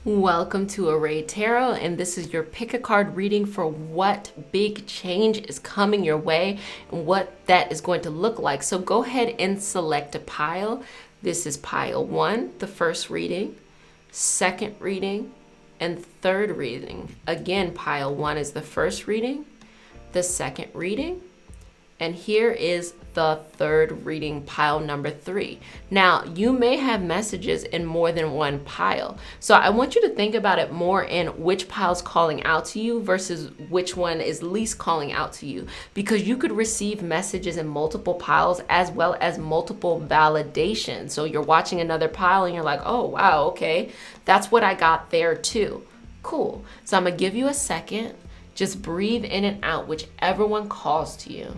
Welcome to Array Tarot, and this is your pick a card reading for what big change is coming your way and what that is going to look like. So go ahead and select a pile. This is pile 1, the first reading, second reading, and third reading. Again, pile 1 is the first reading, the second reading, and here is the third reading, pile number 3. Now, you may have messages in more than one pile. So I want you to think about it more in which pile's calling out to you versus which one is least calling out to you. Because you could receive messages in multiple piles as well as multiple validations. So you're watching another pile and you're like, oh, wow, okay, that's what I got there too. Cool. So I'm gonna give you a second. Just breathe in and out, whichever one calls to you.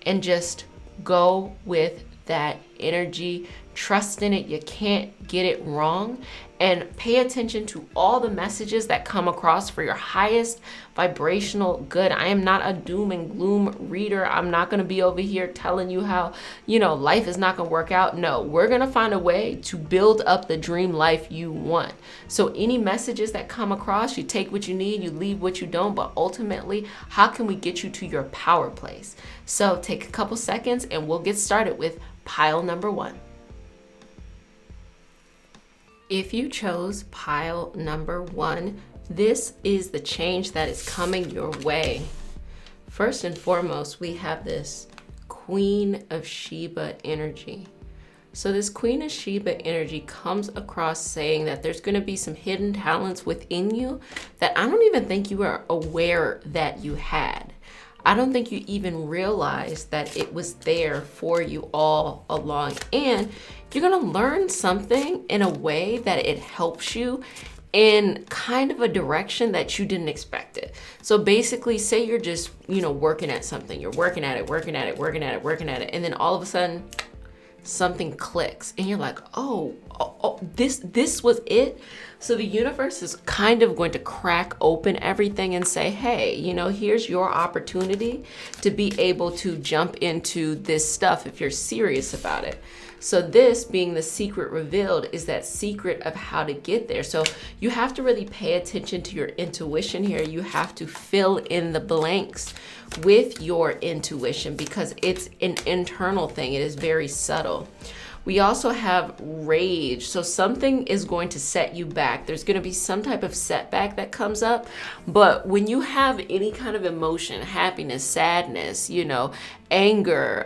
And just go with that energy. Trust in it. You can't get it wrong. And pay attention to all the messages that come across for your highest vibrational good. I am not a doom and gloom reader. I'm not going to be over here telling you how, life is not going to work out. No, we're going to find a way to build up the dream life you want. So any messages that come across, you take what you need, you leave what you don't. But ultimately, how can we get you to your power place? So take a couple seconds and we'll get started with pile number 1. If you chose pile number 1, this is the change that is coming your way. First and foremost, we have this Queen of Sheba energy. So this Queen of Sheba energy comes across saying that there's going to be some hidden talents within you that I don't even think you were aware that you had. I don't think you even realized that it was there for you all along. And you're going to learn something in a way that it helps you in kind of a direction that you didn't expect it. So basically, say you're just, working at something. You're working at it. And then all of a sudden, something clicks and you're like, oh, this was it. So the universe is kind of going to crack open everything and say, hey, here's your opportunity to be able to jump into this stuff if you're serious about it. So this being the secret revealed is that secret of how to get there. So you have to really pay attention to your intuition here. You have to fill in the blanks with your intuition because it's an internal thing. It is very subtle. We also have rage. So something is going to set you back. There's going to be some type of setback that comes up. But when you have any kind of emotion, happiness, sadness, anger,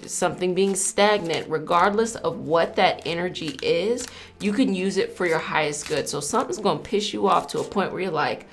something being stagnant, regardless of what that energy is, you can use it for your highest good. So something's going to piss you off to a point where you're like,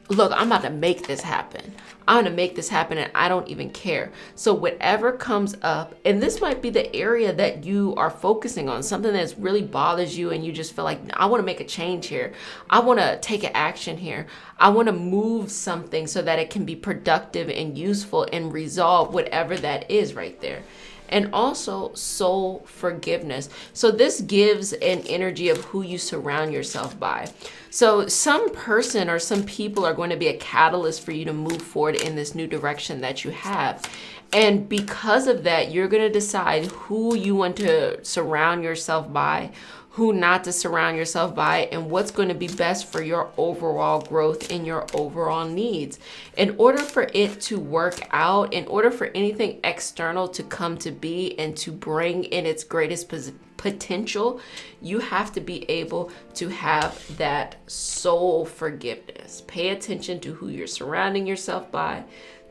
look, I'm about to make this happen. I'm going to make this happen and I don't even care. So whatever comes up, and this might be the area that you are focusing on, something that really bothers you and you just feel like, I want to make a change here. I want to take an action here. I want to move something so that it can be productive and useful and resolve whatever that is right there. And also soul forgiveness. So this gives an energy of who you surround yourself by. So some person or some people are going to be a catalyst for you to move forward in this new direction that you have. And because of that, you're going to decide who you want to surround yourself by, who not to surround yourself by, and what's going to be best for your overall growth and your overall needs. In order for it to work out, in order for anything external to come to be and to bring in its greatest potential, you have to be able to have that soul forgiveness. Pay attention to who you're surrounding yourself by,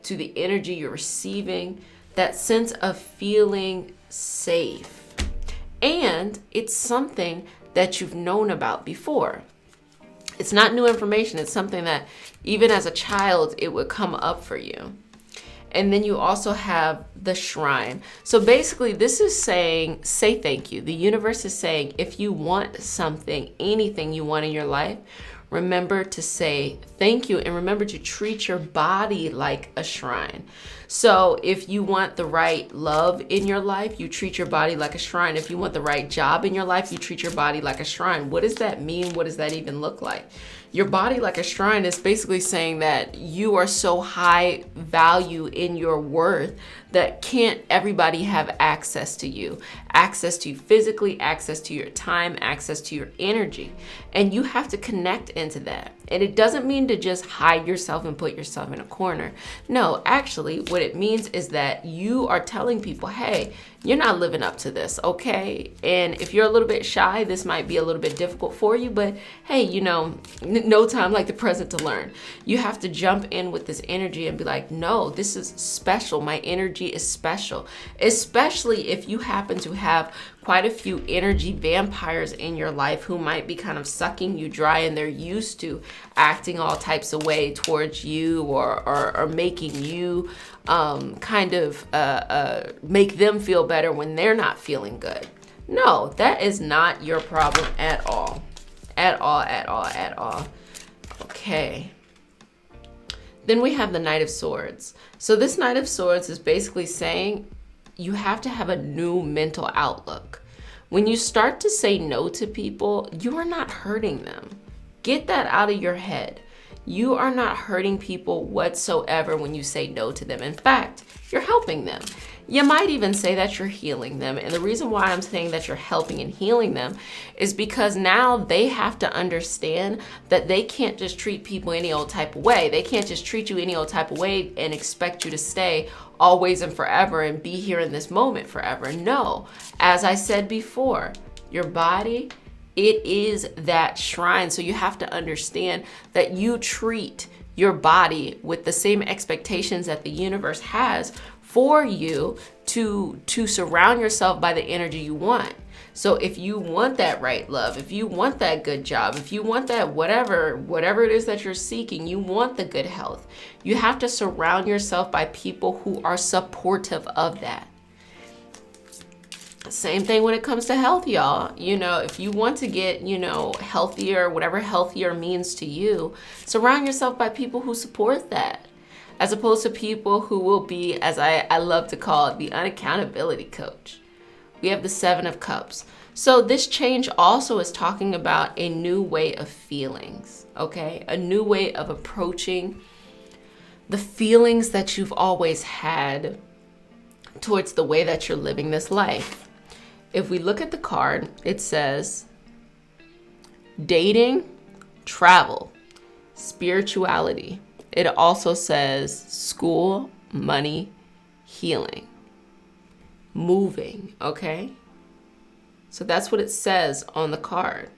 to the energy you're receiving, that sense of feeling safe. And it's something that you've known about before. It's not new information. It's something that even as a child, it would come up for you. And then you also have the shrine. So basically this is saying, say thank you. The universe is saying, if you want something, anything you want in your life, remember to say thank you and remember to treat your body like a shrine. So if you want the right love in your life, you treat your body like a shrine. If you want the right job in your life, you treat your body like a shrine. What does that mean? What does that even look like? Your body like a shrine is basically saying that you are so high value in your worth that can't everybody have access to you physically, access to your time, access to your energy. And you have to connect into that. And it doesn't mean to just hide yourself and put yourself in a corner. No, actually, what it means is that you are telling people, hey, you're not living up to this, okay? And if you're a little bit shy, this might be a little bit difficult for you, but hey, you know, no time like the present to learn. You have to jump in with this energy and be like, no, this is special. My energy is special, especially if you happen to have quite a few energy vampires in your life who might be kind of sucking you dry, and they're used to acting all types of way towards you or making you make them feel better when they're not feeling good. No, that is not your problem at all. At all, at all, at all. Okay. Then we have the Knight of Swords. So this Knight of Swords is basically saying you have to have a new mental outlook. When you start to say no to people, you are not hurting them. Get that out of your head. You are not hurting people whatsoever when you say no to them. In fact, you're helping them. You might even say that you're healing them. And the reason why I'm saying that you're helping and healing them is because now they have to understand that they can't just treat people any old type of way. They can't just treat you any old type of way and expect you to stay always and forever and be here in this moment forever. No, as I said before, your body, it is that shrine. So you have to understand that you treat your body with the same expectations that the universe has for you to surround yourself by the energy you want. So if you want that right love, if you want that good job, if you want that whatever it is that you're seeking, you want the good health, you have to surround yourself by people who are supportive of that. Same thing when it comes to health, y'all. You know, if you want to get, healthier, whatever healthier means to you, surround yourself by people who support that, as opposed to people who will be, as I love to call it, the unaccountability coach. We have the Seven of Cups. So this change also is talking about a new way of feelings, okay? A new way of approaching the feelings that you've always had towards the way that you're living this life. If we look at the card, it says dating, travel, spirituality. It also says school, money, healing, moving, okay? So that's what it says on the card.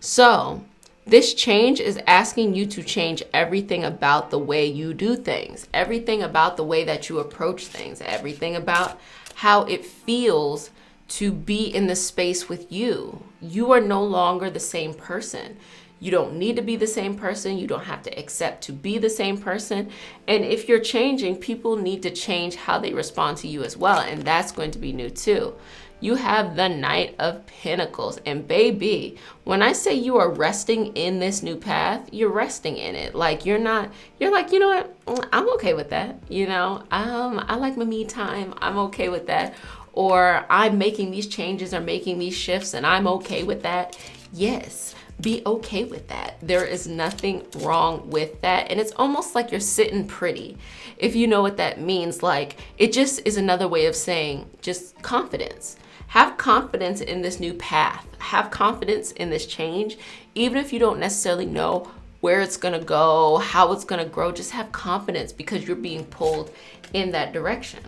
So this change is asking you to change everything about the way you do things, everything about the way that you approach things, everything about how it feels to be in the space with you. You are no longer the same person. You don't need to be the same person. You don't have to accept to be the same person. And if you're changing, people need to change how they respond to you as well. And that's going to be new too. You have the Knight of Pentacles. And baby, when I say you are resting in this new path, you're resting in it. Like you're like, you know what? I'm okay with that. I like my me time. I'm okay with that. Or I'm making these changes or making these shifts and I'm okay with that. Yes, be okay with that. There is nothing wrong with that. And it's almost like you're sitting pretty. If you know what that means, like it just is another way of saying just confidence. Have confidence in this new path. Have confidence in this change. Even if you don't necessarily know where it's gonna go, how it's gonna grow, just have confidence because you're being pulled in that direction.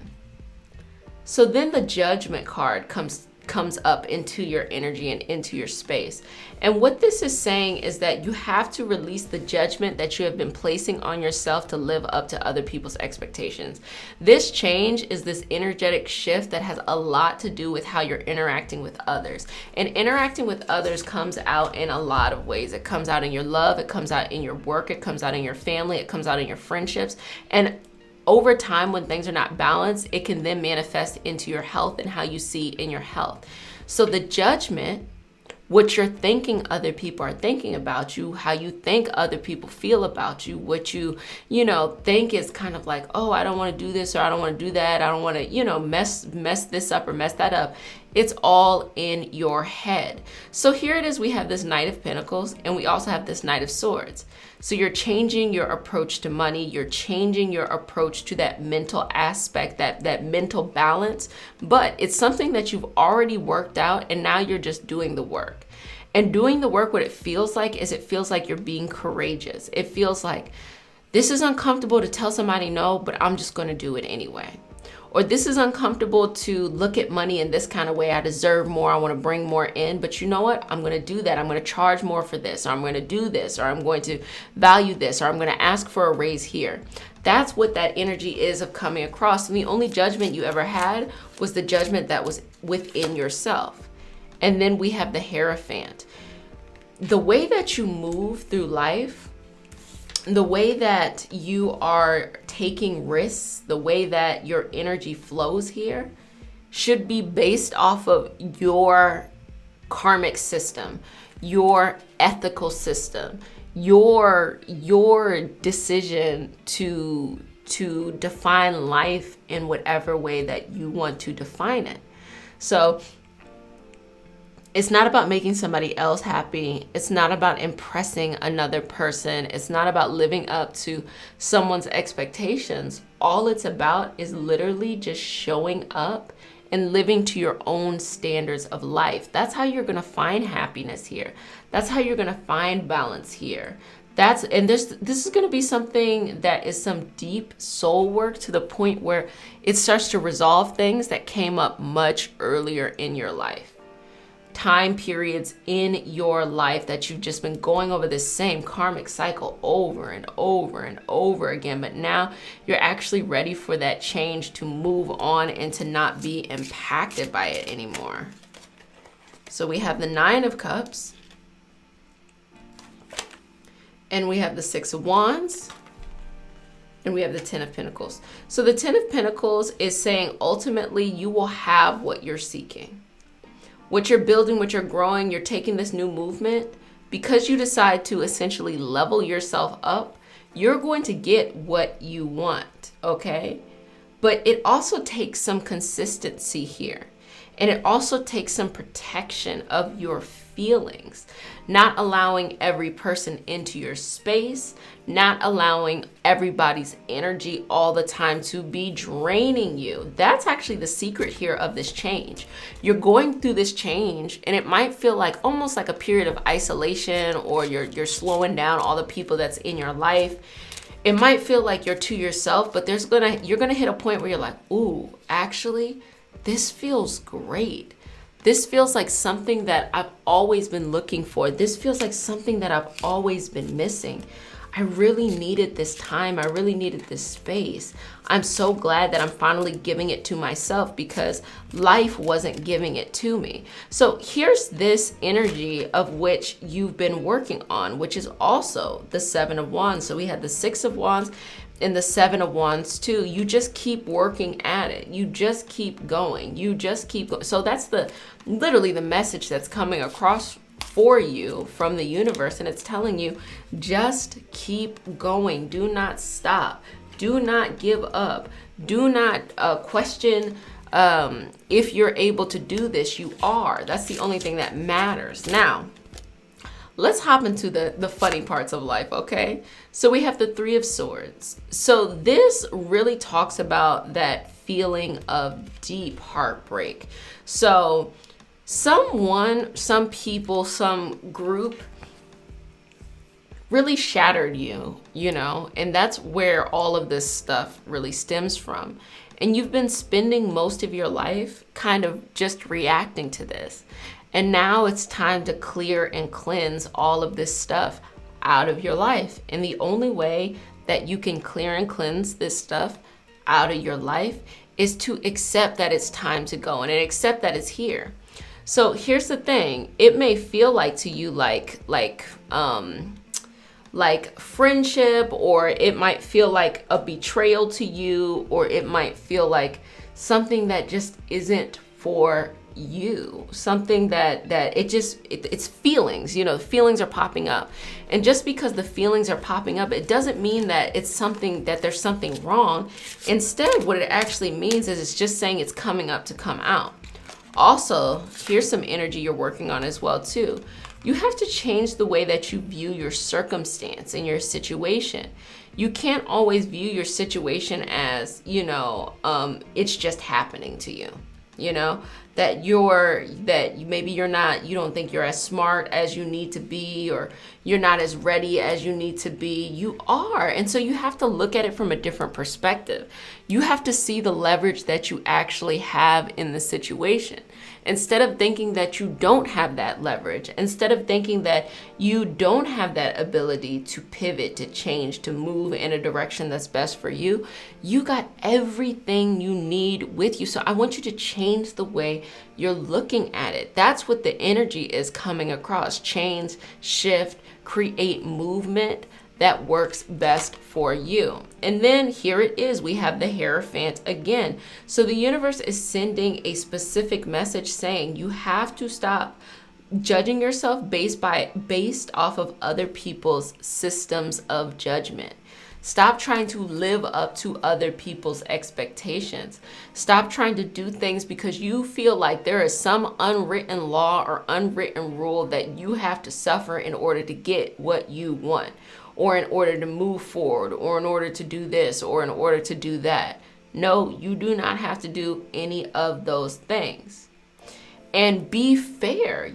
So then the Judgment card comes up into your energy and into your space. And what this is saying is that you have to release the judgment that you have been placing on yourself to live up to other people's expectations. This change is this energetic shift that has a lot to do with how you're interacting with others. And interacting with others comes out in a lot of ways. It comes out in your love, it comes out in your work, it comes out in your family, it comes out in your friendships. And over time, when things are not balanced, it can then manifest into your health and how you see in your health. So the judgment, what you're thinking other people are thinking about you, how you think other people feel about you, what you think is kind of like, oh, I don't want to do this or I don't want to do that. I don't want to, mess this up or mess that up. It's all in your head. So here it is, we have this Knight of Pentacles and we also have this Knight of Swords. So you're changing your approach to money, you're changing your approach to that mental aspect, that mental balance, but it's something that you've already worked out and now you're just doing the work. And doing the work, what it feels like is it feels like you're being courageous. It feels like this is uncomfortable to tell somebody no, but I'm just going to do it anyway. Or this is uncomfortable to look at money in this kind of way. I deserve more. I want to bring more in. But you know what? I'm going to do that. I'm going to charge more for this. Or I'm going to do this. Or I'm going to value this. Or I'm going to ask for a raise here. That's what that energy is of coming across. And the only judgment you ever had was the judgment that was within yourself. And then we have the Hierophant. The way that you move through life, the way that you are taking risks, the way that your energy flows here should be based off of your karmic system, your ethical system, your decision to define life in whatever way that you want to define it. So it's not about making somebody else happy. It's not about impressing another person. It's not about living up to someone's expectations. All it's about is literally just showing up and living to your own standards of life. That's how you're going to find happiness here. That's how you're going to find balance here. This is going to be something that is some deep soul work to the point where it starts to resolve things that came up much earlier in your life. Time periods in your life that you've just been going over this same karmic cycle over and over and over again. But now you're actually ready for that change to move on and to not be impacted by it anymore. So we have the Nine of Cups. And we have the Six of Wands. And we have the Ten of Pentacles. So the Ten of Pentacles is saying ultimately you will have what you're seeking. What you're building, what you're growing, you're taking this new movement. Because you decide to essentially level yourself up, you're going to get what you want, okay? But it also takes some consistency here. And it also takes some protection of your feelings, not allowing every person into your space, not allowing everybody's energy all the time to be draining you. That's actually the secret here of this change. You're going through this change and it might feel like almost like a period of isolation, or you're slowing down all the people that's in your life. It might feel like you're to yourself, but you're gonna hit a point where you're like, ooh, actually, this feels great. This feels like something that I've always been looking for. This feels like something that I've always been missing. I really needed this time. I really needed this space. I'm so glad that I'm finally giving it to myself because life wasn't giving it to me. So here's this energy of which you've been working on, which is also the Seven of Wands. So we had the Six of Wands and the Seven of Wands too. You just keep working at it. You just keep going. You just keep going. So that's literally the message that's coming across for you from the universe. And it's telling you, just keep going. Do not stop. Do not give up. Do not question if you're able to do this. You are. That's the only thing that matters. Now, let's hop into the funny parts of life, okay? So we have the Three of Swords. So this really talks about that feeling of deep heartbreak. So some people, some group really shattered you, and that's where all of this stuff really stems from. And you've been spending most of your life kind of just reacting to this. And now it's time to clear and cleanse all of this stuff out of your life. And the only way that you can clear and cleanse this stuff out of your life is to accept that it's time to go and accept that it's here. So here's the thing. It may feel like to you like friendship, or it might feel like a betrayal to you, or it might feel like something that just isn't for you, something that it's feelings, feelings are popping up. And just because the feelings are popping up, it doesn't mean that it's something that there's something wrong. Instead, what it actually means is it's just saying it's coming up to come out. Also, here's some energy you're working on as well too. You have to change the way that you view your circumstance and your situation. You can't always view your situation as, it's just happening to you. That maybe you don't think you're as smart as you need to be, or you're not as ready as you need to be. You are. And so you have to look at it from a different perspective. You have to see the leverage that you actually have in the situation. Instead of thinking that you don't have that leverage, instead of thinking that you don't have that ability to pivot, to change, to move in a direction that's best for you, you got everything you need with you. So I want you to change the way you're looking at it. That's what the energy is coming across. Change, shift, create movement that works best for you. And then here it is, we have the Hierophant again. So the universe is sending a specific message saying you have to stop judging yourself based off of other people's systems of judgment. Stop trying to live up to other people's expectations. Stop trying to do things because you feel like there is some unwritten law or unwritten rule that you have to suffer in order to get what you want, or in order to move forward, or in order to do this, or in order to do that. No, you do not have to do any of those things. And be fair.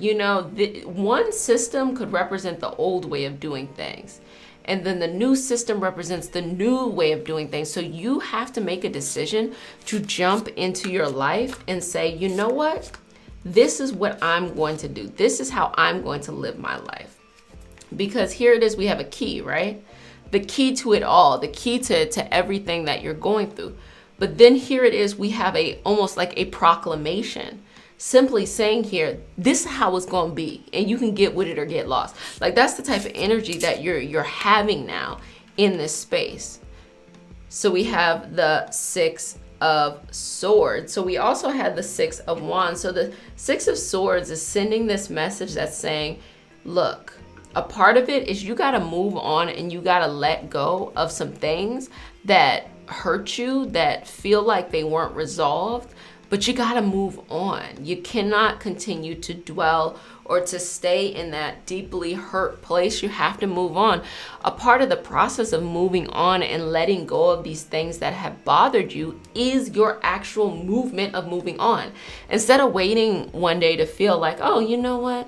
One system could represent the old way of doing things, and then the new system represents the new way of doing things. So you have to make a decision to jump into your life and say, you know what? This is what I'm going to do. This is how I'm going to live my life. Because here it is, we have a key, right? The key to it all, the key to everything that you're going through. But then here it is, we have almost like a proclamation, simply saying here, this is how it's going to be, and you can get with it or get lost. Like, that's the type of energy that you're having now in this space. So we have the Six of Swords. So we also had the Six of Wands. So the Six of Swords is sending this message that's saying, look, a part of it is you got to move on, and you got to let go of some things that hurt you, that feel like they weren't resolved, but you got to move on. You cannot continue to dwell or to stay in that deeply hurt place. You have to move on. A part of the process of moving on and letting go of these things that have bothered you is your actual movement of moving on. Instead of waiting one day to feel like, oh, you know what?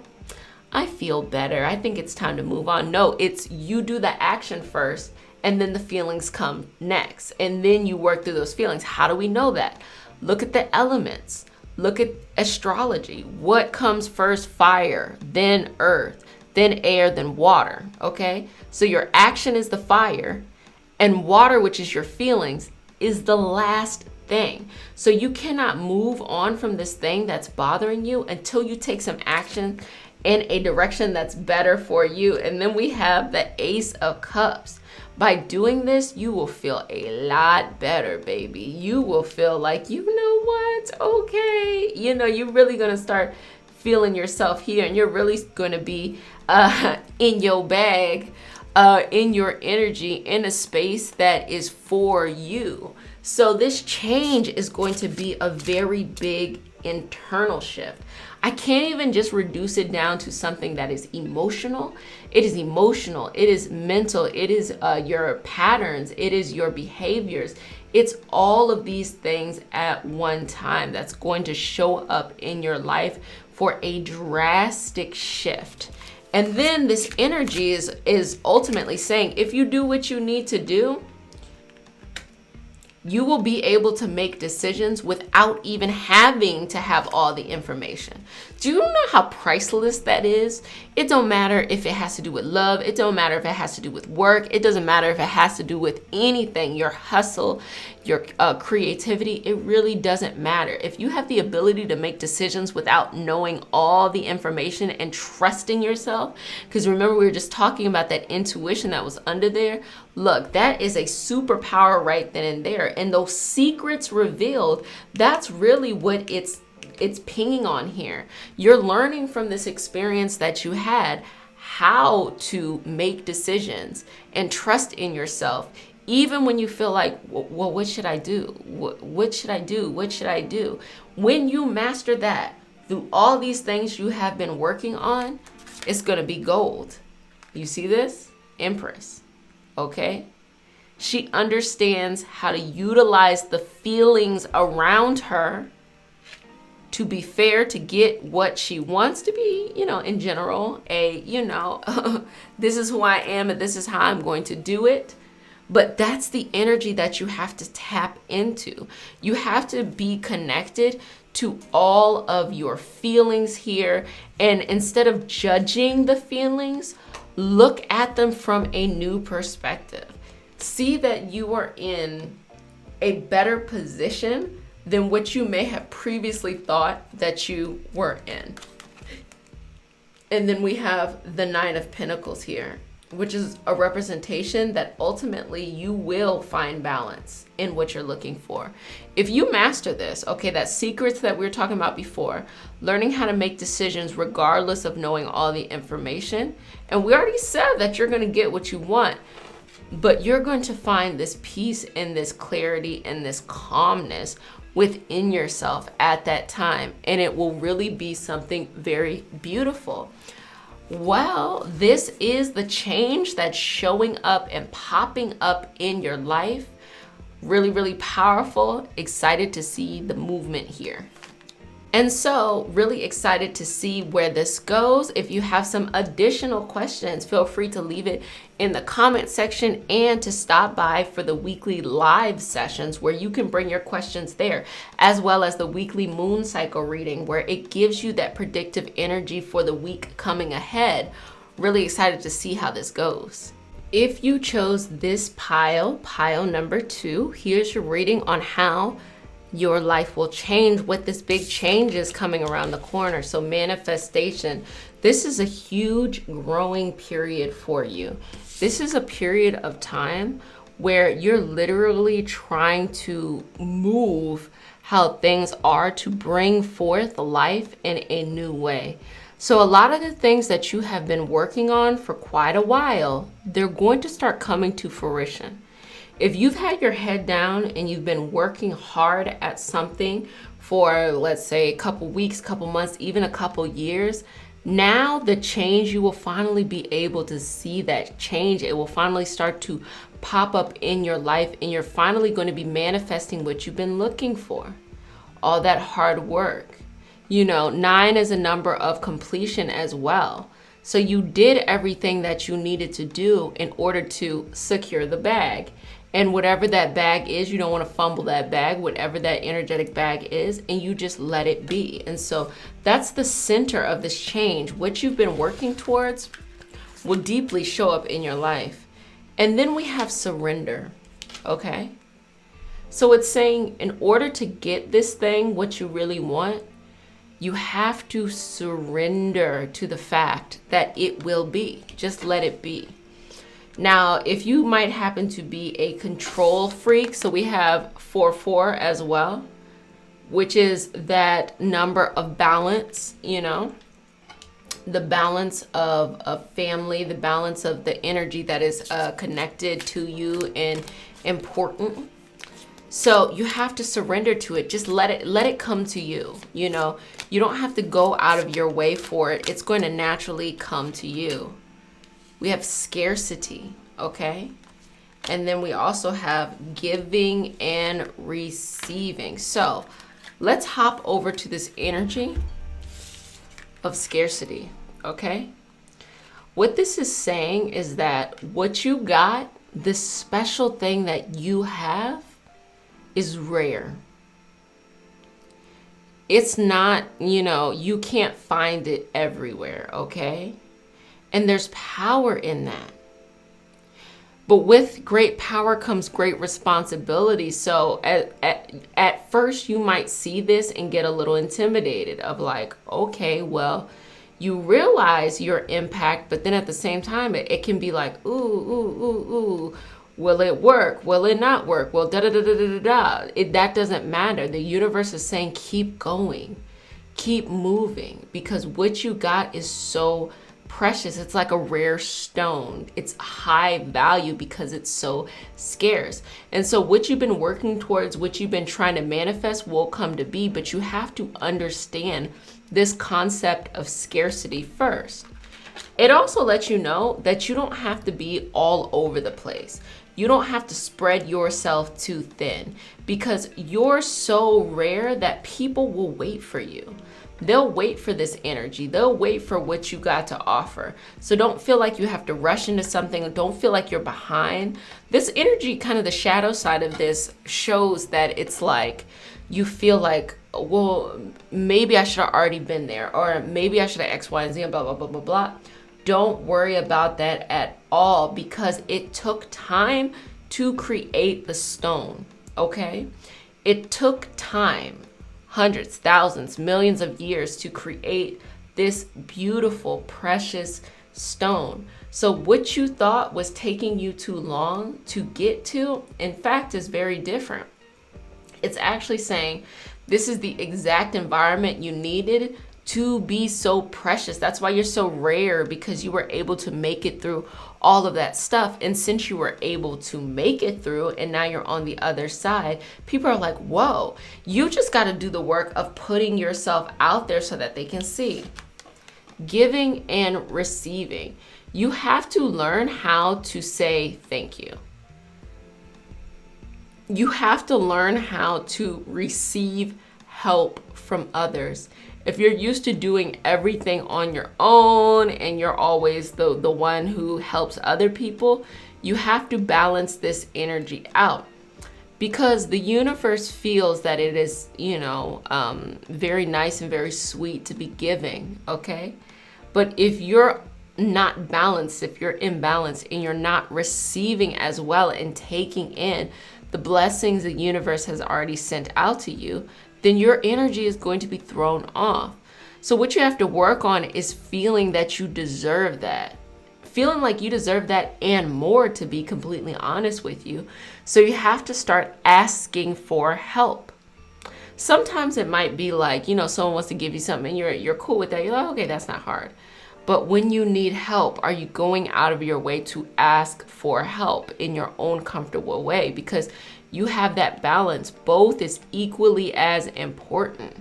I feel better. I think it's time to move on. No, it's you do the action first, and then the feelings come next. And then you work through those feelings. How do we know that? Look at the elements. Look at astrology. What comes first? Fire, then earth, then air, then water. Okay? So your action is the fire, and water, which is your feelings, is the last thing. So you cannot move on from this thing that's bothering you until you take some action in a direction that's better for you. And then we have the Ace of Cups. By doing this, you will feel a lot better, baby. You will feel like, you know what? Okay. You're really going to start feeling yourself here, and you're really going to be in your bag, in your energy, in a space that is for you. So this change is going to be a very big internal shift. I can't even just reduce it down to something that is emotional. It is emotional. It is mental. It is your patterns. It is your behaviors. It's all of these things at one time that's going to show up in your life for a drastic shift. And then this energy is ultimately saying, if you do what you need to do, you will be able to make decisions without even having to have all the information. Do you know how priceless that is? It don't matter if it has to do with love. It don't matter if it has to do with work. It doesn't matter if it has to do with anything, your hustle, your creativity. It really doesn't matter. If you have the ability to make decisions without knowing all the information and trusting yourself, because remember we were just talking about that intuition that was under there. Look, that is a superpower right then and there. And those secrets revealed, that's really what it's pinging on here. You're learning from this experience that you had how to make decisions and trust in yourself, even when you feel like, well, what should I do? What should I do? What should I do? When you master that, through all these things you have been working on, it's going to be gold. You see this? Empress. Okay? She understands how to utilize the feelings around her to be fair, to get what she wants to be, in general, this is who I am and this is how I'm going to do it. But that's the energy that you have to tap into. You have to be connected to all of your feelings here. And instead of judging the feelings, look at them from a new perspective. See that you are in a better position than what you may have previously thought that you were in. And then we have the Nine of Pentacles here, which is a representation that ultimately you will find balance in what you're looking for. If you master this, okay, that secrets that we were talking about before, learning how to make decisions regardless of knowing all the information. And we already said that you're going to get what you want, but you're going to find this peace and this clarity and this calmness within yourself at that time. And it will really be something very beautiful. Well, this is the change that's showing up and popping up in your life. Really, really powerful. Excited to see the movement here. And so really excited to see where this goes. If you have some additional questions, feel free to leave it in the comment section and to stop by for the weekly live sessions where you can bring your questions there, as well as the weekly moon cycle reading where it gives you that predictive energy for the week coming ahead. Really excited to see how this goes. If you chose this pile number 2, here's your reading on how your life will change, what this big change is coming around the corner. So manifestation, this is a huge growing period for you. This is a period of time where you're literally trying to move how things are to bring forth life in a new way. So a lot of the things that you have been working on for quite a while, they're going to start coming to fruition. If you've had your head down and you've been working hard at something for, let's say, a couple weeks, couple months, even a couple years, now the change, you will finally be able to see that change. It will finally start to pop up in your life and you're finally going to be manifesting what you've been looking for. All that hard work. 9 is a number of completion as well. So you did everything that you needed to do in order to secure the bag. And whatever that bag is, you don't want to fumble that bag, whatever that energetic bag is, and you just let it be. And so that's the center of this change. What you've been working towards will deeply show up in your life. And then we have surrender, okay? So it's saying in order to get this thing, what you really want, you have to surrender to the fact that it will be. Just let it be. Now, if you might happen to be a control freak, so we have 4-4 as well, which is that number of balance, the balance of a family, the balance of the energy that is connected to you and important. So you have to surrender to it. Just let it come to you. You don't have to go out of your way for it. It's going to naturally come to you. We have scarcity, okay? And then we also have giving and receiving. So let's hop over to this energy of scarcity, okay? What this is saying is that what you got, this special thing that you have, is rare. It's not, you can't find it everywhere, okay? And there's power in that. But with great power comes great responsibility. So at first you might see this and get a little intimidated of like, okay, well, you realize your impact, but then at the same time, it can be like, ooh. Will it work? Will it not work? Well, that doesn't matter. The universe is saying, keep going, keep moving, because what you got is so precious. It's like a rare stone. It's high value because it's so scarce. And so what you've been working towards, what you've been trying to manifest will come to be, but you have to understand this concept of scarcity first. It also lets you know that you don't have to be all over the place. You don't have to spread yourself too thin, because you're so rare that people will wait for you. They'll wait for this energy. They'll wait for what you got to offer. So don't feel like you have to rush into something. Don't feel like you're behind. This energy, kind of the shadow side of this, shows that it's like you feel like, well, maybe I should have already been there, or maybe I should have X, Y, and Z, and blah, blah, blah, blah, blah. Don't worry about that at all, because it took time to create the stone, okay? It took time, hundreds, thousands, millions of years to create this beautiful, precious stone. So what you thought was taking you too long to get to, in fact, is very different. It's actually saying this is the exact environment you needed to be so precious. That's why you're so rare, because you were able to make it through all of that stuff. And since you were able to make it through and now you're on the other side, people are like, whoa, you just got to do the work of putting yourself out there so that they can see. Giving and receiving. You have to learn how to say thank you. You have to learn how to receive help from others. If you're used to doing everything on your own and you're always the one who helps other people, you have to balance this energy out, because the universe feels that it is, very nice and very sweet to be giving, okay? But if you're not balanced, if you're imbalanced and you're not receiving as well and taking in the blessings the universe has already sent out to you, then your energy is going to be thrown off. So what you have to work on is feeling that you deserve that. Feeling like you deserve that and more, to be completely honest with you. So you have to start asking for help. Sometimes it might be like, someone wants to give you something and you're cool with that. You're like, okay, that's not hard. But when you need help, are you going out of your way to ask for help in your own comfortable way? Because you have that balance. Both is equally as important.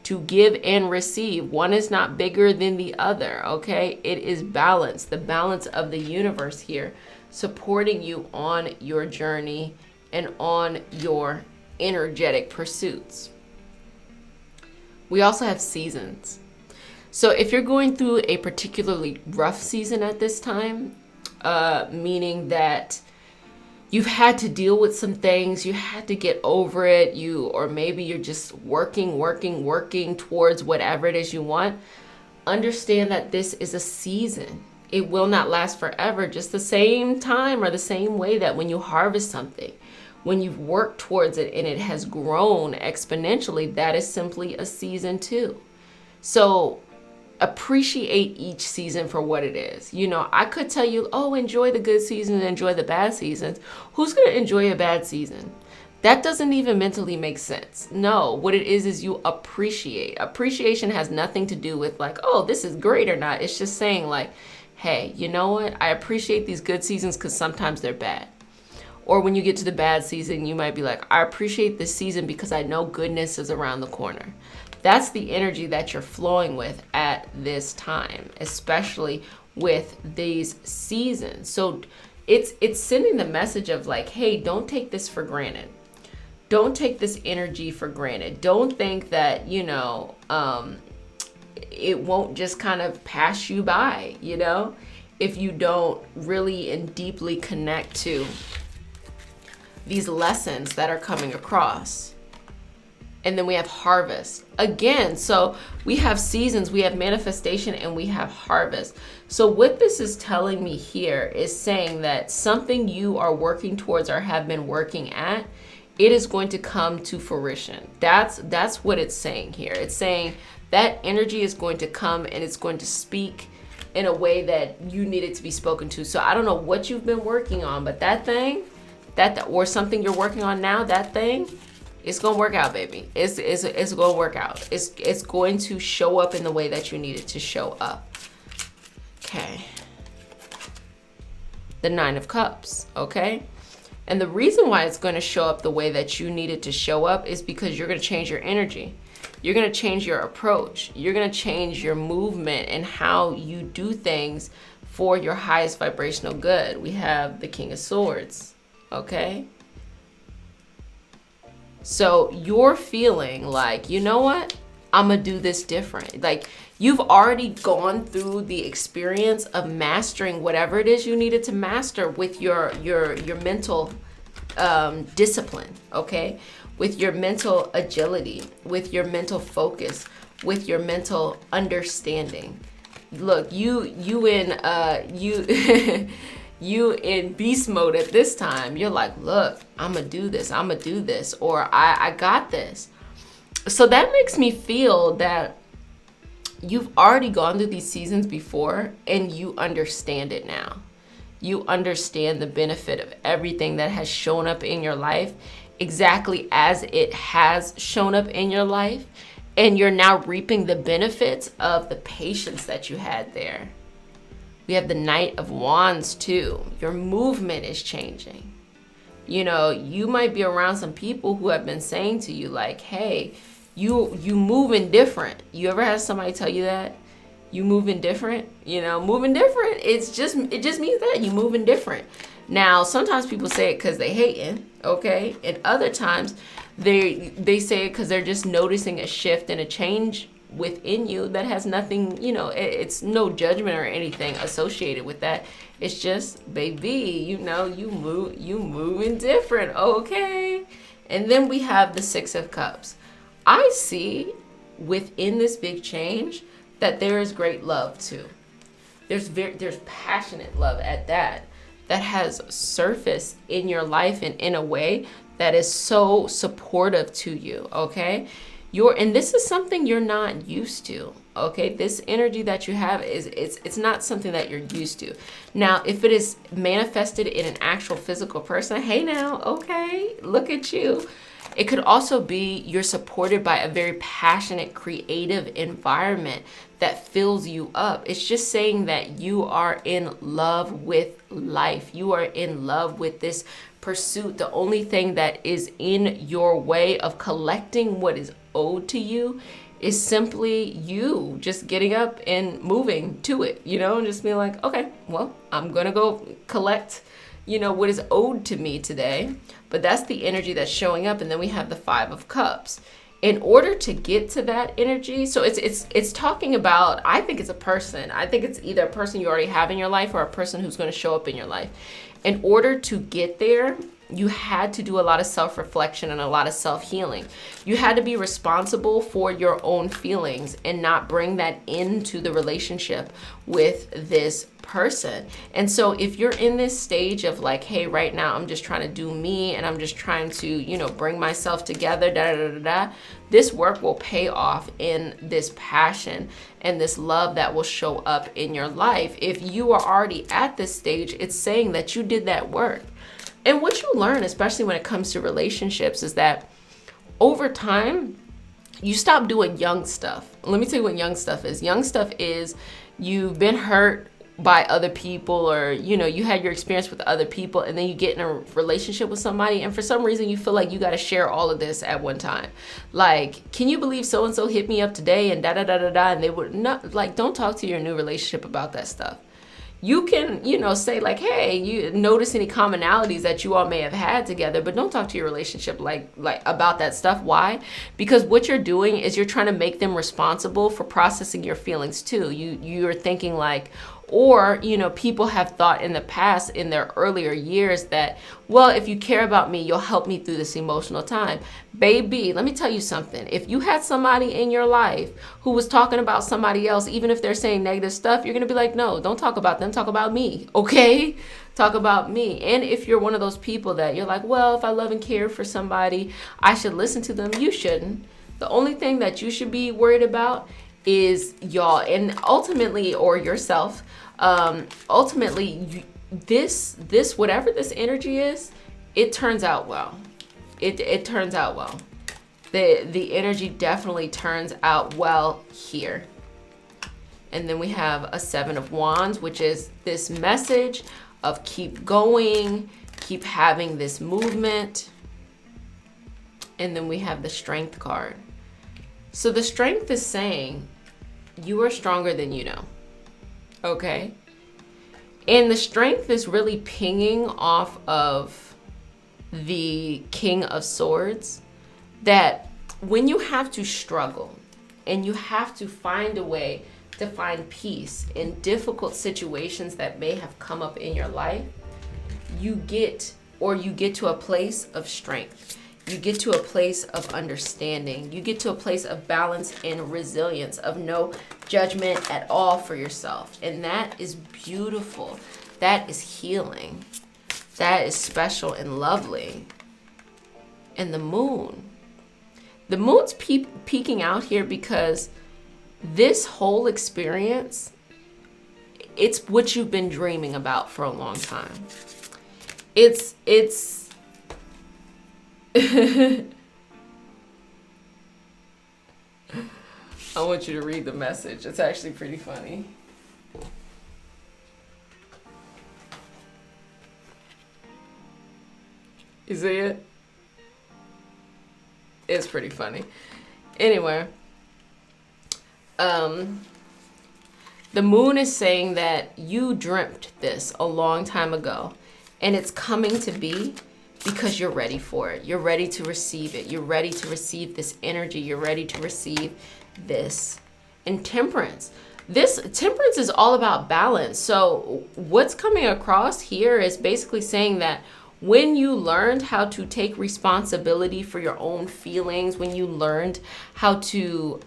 To give and receive. One is not bigger than the other, okay? It is balance, the balance of the universe here, supporting you on your journey and on your energetic pursuits. We also have seasons. So if you're going through a particularly rough season at this time, meaning that you've had to deal with some things, you had to get over it, or maybe you're just working towards whatever it is you want, understand that this is a season. It will not last forever. Just the same time or the same way that when you harvest something, when you've worked towards it and it has grown exponentially, that is simply a season too. So appreciate each season for what it is. I could tell you, enjoy the good seasons and enjoy the bad seasons. Who's going to enjoy a bad season? That doesn't even mentally make sense. No, what it is you appreciate. Appreciation has nothing to do with like, this is great or not. It's just saying like, hey, you know what? I appreciate these good seasons because sometimes they're bad. Or when you get to the bad season, you might be like, I appreciate this season because I know goodness is around the corner. That's the energy that you're flowing with at this time, especially with these seasons. So it's sending the message of like, hey, don't take this for granted. Don't take this energy for granted. Don't think that, it won't just kind of pass you by, if you don't really and deeply connect to these lessons that are coming across. And then we have harvest again. So we have seasons, we have manifestation, and we have harvest. So what this is telling me here is saying that something you are working towards or have been working at, it is going to come to fruition. That's what it's saying here. It's saying that energy is going to come and it's going to speak in a way that you need it to be spoken to. So I don't know what you've been working on, but that thing, or something you're working on now, that thing, it's gonna work out, baby. It's gonna work out. It's going to show up in the way that you need it to show up. Okay. The 9 of Cups, okay? And the reason why it's going to show up the way that you need it to show up is because you're going to change your energy. You're going to change your approach. You're going to change your movement and how you do things for your highest vibrational good. We have the King of Swords, okay? So you're feeling like, you know what? I'm gonna do this different. Like, you've already gone through the experience of mastering whatever it is you needed to master with your mental discipline, okay? With your mental agility, with your mental focus, with your mental understanding. Look, you in beast mode at this time. You're like, look, I'm gonna do this, or I got this. So that makes me feel that you've already gone through these seasons before and you understand it now. You understand the benefit of everything that has shown up in your life exactly as it has shown up in your life. And you're now reaping the benefits of the patience that you had there. We have the Knight of Wands too. Your movement is changing. You know, you might be around some people who have been saying to you like, hey, you moving different. You ever had somebody tell you that? You moving different? You know, moving different. It just means that you moving different. Now, sometimes people say it because they hating, okay? And other times they say it because they're just noticing a shift and a change within you that has nothing, you know, it's no judgment or anything associated with that. It's just, baby, you know, you moving different, okay? And then we have the Six of Cups. I see within this big change that there is great love too. There's passionate love at that has surfaced in your life and in a way that is so supportive to you, okay? And this is something you're not used to, okay? This energy that you have it's not something that you're used to. Now, if it is manifested in an actual physical person, hey now, okay, look at you. It could also be you're supported by a very passionate, creative environment that fills you up. It's just saying that you are in love with life. You are in love with this pursuit. The only thing that is in your way of collecting what is owed to you is simply you just getting up and moving to it, you know, and just being like, okay, well, I'm gonna go collect, you know, what is owed to me today. But that's the energy that's showing up. And then we have the Five of Cups. In order to get to that energy, so it's talking about, I think it's a person. I think it's either a person you already have in your life or a person who's going to show up in your life. In order to get there, you had to do a lot of self-reflection and a lot of self-healing. You had to be responsible for your own feelings and not bring that into the relationship with this person. And so if you're in this stage of like, hey, right now I'm just trying to do me and I'm just trying to, you know, bring myself together, this work will pay off in this passion and this love that will show up in your life. If you are already at this stage, it's saying that you did that work. And what you learn, especially when it comes to relationships, is that over time, you stop doing young stuff. Let me tell you what young stuff is. Young stuff is you've been hurt by other people, or, you know, you had your experience with other people, and then you get in a relationship with somebody, and for some reason you feel like you got to share all of this at one time. Like, can you believe so-and-so hit me up today and da-da-da-da-da, and they would not, like, don't talk to your new relationship about that stuff. You can, you know, say like, hey, you notice any commonalities that you all may have had together, but don't talk to your relationship like about that stuff. Why? Because what you're doing is you're trying to make them responsible for processing your feelings too. You're thinking like, or, you know, people have thought in the past, in their earlier years, that, well, if you care about me, you'll help me through this emotional time. Baby, let me tell you something. If you had somebody in your life who was talking about somebody else, even if they're saying negative stuff, you're going to be like, no, don't talk about them. Talk about me. Okay? Talk about me. And if you're one of those people that you're like, well, if I love and care for somebody, I should listen to them. You shouldn't. The only thing that you should be worried about is y'all, and ultimately, or yourself, ultimately, this whatever this energy is, it turns out well. It turns out well. The energy definitely turns out well here. And then we have a Seven of Wands, which is this message of keep going, keep having this movement. And then we have the Strength card. So the strength is saying you are stronger than you know. Okay? And the strength is really pinging off of the King of Swords, that when you have to struggle and you have to find a way to find peace in difficult situations that may have come up in your life, you get to a place of strength. You get to a place of understanding. You get to a place of balance and resilience, of no judgment at all for yourself. And that is beautiful. That is healing. That is special and lovely. And the moon. The moon's peeking out here because this whole experience, it's what you've been dreaming about for a long time. It's I want you to read the message. It's actually pretty funny. You see it? It's pretty funny. Anyway, the moon is saying that you dreamt this a long time ago, and it's coming to be because you're ready for it. You're ready to receive it. You're ready to receive this energy. You're ready to receive this. And temperance. This temperance is all about balance. So what's coming across here is basically saying that when you learned how to take responsibility for your own feelings, when you learned how to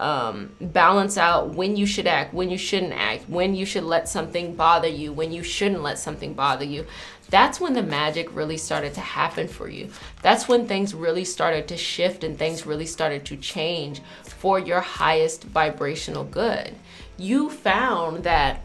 balance out when you should act, when you shouldn't act, when you should let something bother you, when you shouldn't let something bother you, that's when the magic really started to happen for you. That's when things really started to shift and things really started to change for your highest vibrational good. You found that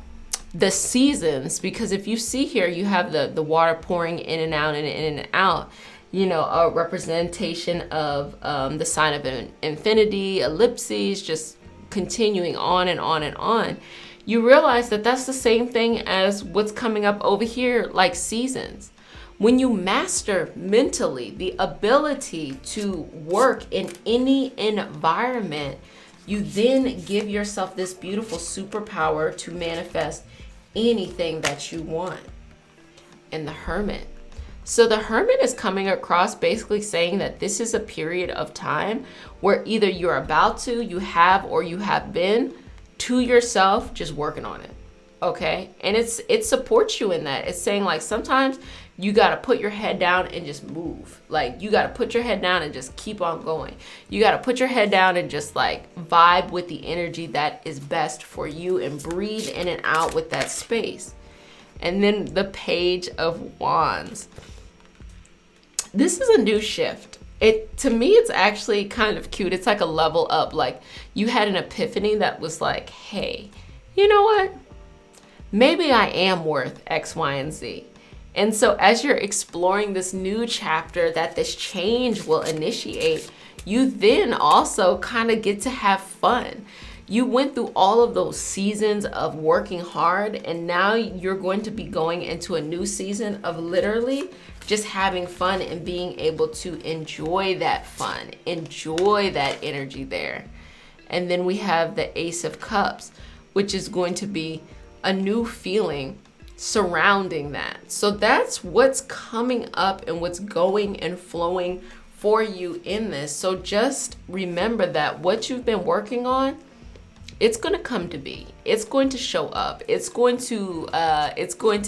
the seasons, because if you see here, you have the water pouring in and out and in and out, you know, a representation of the sign of an infinity, ellipses, just continuing on and on and on. You realize that that's the same thing as what's coming up over here, like seasons. When you master mentally the ability to work in any environment, you then give yourself this beautiful superpower to manifest anything that you want. And the Hermit. So the Hermit is coming across basically saying that this is a period of time where either you're about to, you have, or you have been to yourself just working on it. Okay? And it supports you in that. It's saying like sometimes you got to put your head down and just move. Like you got to put your head down and just keep on going. You got to put your head down and just like vibe with the energy that is best for you and breathe in and out with that space. And then the Page of Wands. This is a new shift. To me, it's actually kind of cute. It's like a level up. Like you had an epiphany that was like, hey, you know what? Maybe I am worth X, Y, and Z. And so as you're exploring this new chapter that this change will initiate, you then also kind of get to have fun. You went through all of those seasons of working hard, and now you're going to be going into a new season of literally just having fun and being able to enjoy that fun, enjoy that energy there. And then we have the Ace of Cups, which is going to be a new feeling surrounding that. So that's what's coming up and what's going and flowing for you in this. So just remember that what you've been working on, it's going to come to be. It's going to show up. It's going to